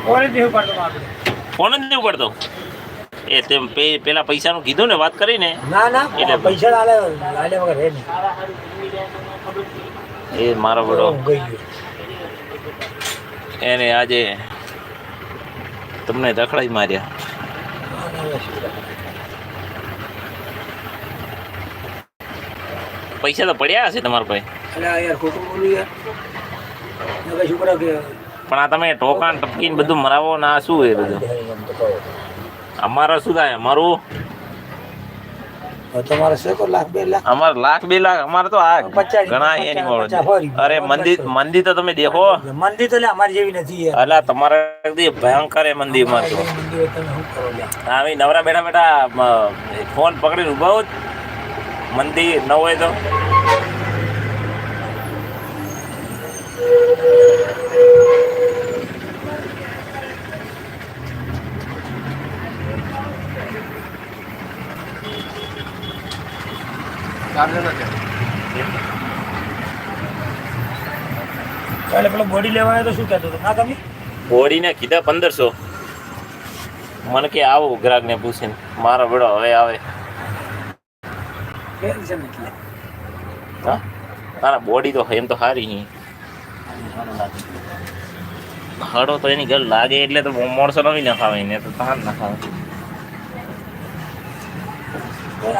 Phone જ નહીં પડતો. એ તેમ પેલા પૈસાનું કીધું ને વાત કરીને. ના ના એટલે પૈસા આલે વગર હે નહીં. એ મારો બડો એને આજે તમને રખડાઈ માર્યા. પૈસા તો પડ્યા હશે તમારા પાસે. યાર ખોટું બોલું યાર. શું કરો કે પણ આ તમે ટોકાન ટપકીને બધું મરાવો ના શું એ બધું અમારે શું થાય? અમારું તમારે છે કો લાખ 2 લાખ? અમારે લાખ 2 લાખ અમારે તો આ ઘણા એ નહીં મળે. અરે મંદી તો તમે દેખો. મંદી તો અમારી જેવી નથી યાર. અલા તમારે ભયંકર એ મંદી અમારે તો. હા નવરા બેઠા બેઠા ફોન પકડીને ઉભા હોત મંદી ન હોય તો. કાલે પેલો બોડી લેવાય તો શું કહેતો હતો? ના તમે બોડીને કીધા 1500. મને કે આવો ગ્રાહક ને પૂછીને મારો બેડો હવે આવે. હા તારા બોડી તો એમ તો સારી હડો તો એની ઘર લાગે એટલે તો મોણસો નવી નખાવે ને તો તાર નખાવે.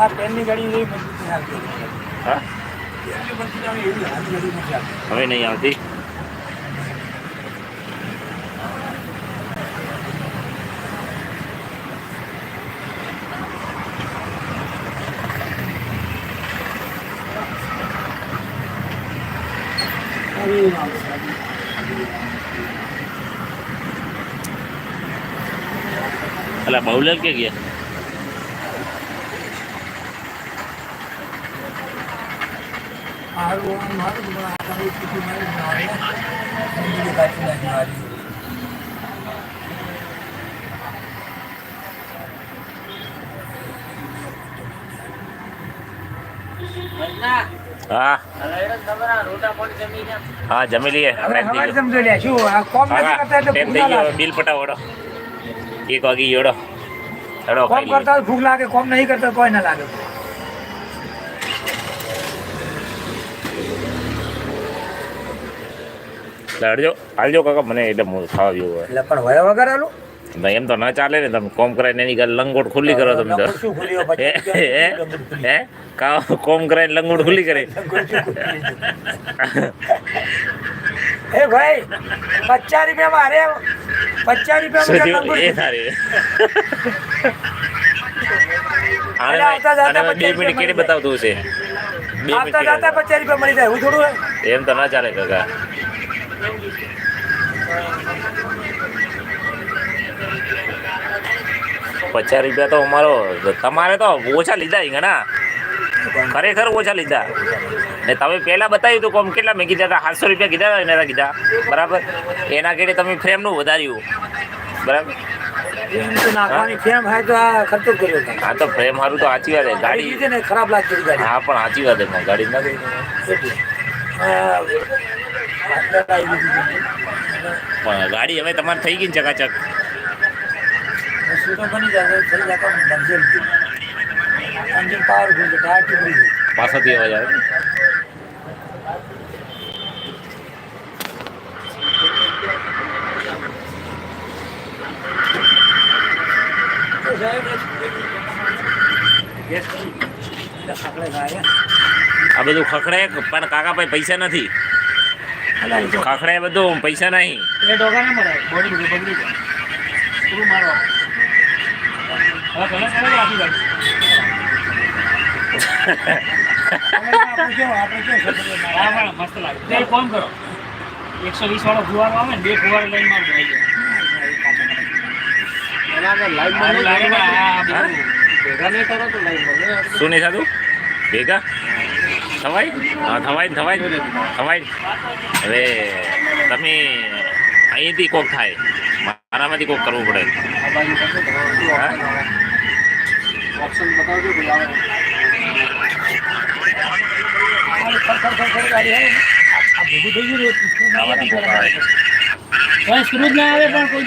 આ ટ્રેનની ગાડી હા હવે નહીં આવતી. અલા બાઉલાલ કે ગયા? હા હા જમી લઈએ. બિલ પટાવડો 1 વાગી ગયો. કોમ કરતા ભૂખ લાગે, કોમ નહીં કરતા કોઈ ના લાગે. હાલજો કાકા મને એટલે ખાવા જેવું હોય એટલે પણ વયા વગર આલું એમ તો ના ચાલે ને. તમે કોમ કરાવીને એની ઘર લંગોટ ખુલ્લી કરો તમે તો. હે કોમ કરાવીને લંગોટ ખુલ્લી કરે. એ ભાઈ 50 રૂપિયા મારે 50 રૂપિયા એ સારી. 2 મિનિટ કેડી બતાવતું છે. 2 મિનિટ 50 રૂપિયા મળી જાય. હું થોડું એમ તો ના ચાલે કાકા. ₹50 તો અમારો તમારે તો ઓછા લીધા ઘણા, ખરેખર ઓછા લીધા. ને તમે પહેલા બતાવ્યું હતું કોમ કેટલા મેં કીધા હતા? 700 રૂપિયા કીધા હતા એના કીધા બરાબર. એના કેડે તમે ફ્રેમનું વધાર્યું બરાબર. હા તો ફ્રેમ સારું તો સાચી વાત. ગાડી ખરાબ લાગતી ગાડી. હા પણ સાચી વાત ગાડી ના પણ ગાડી હવે તમારે થઈ ગઈ ને ચકાચક. પાછળથી અવાજ આવે. આ બધું ખખડે પણ કાકા ભાઈ પૈસા નથી. ખખડે બધું પૈસા નહીં. ફોન કરો 120 વાળો ફુવારો આવે ને 2 ફુવારો લઈને શું નહીં થતું ભેગા થવાય? હા થવાય. હવે તમે અહીંથી કોક થાય, મારામાંથી કોક કરવું પડે. ઓપ્શન બતાવજો ભેગું થઈ ગયું. સ્ક્રૂજ ના આવે પણ કોઈ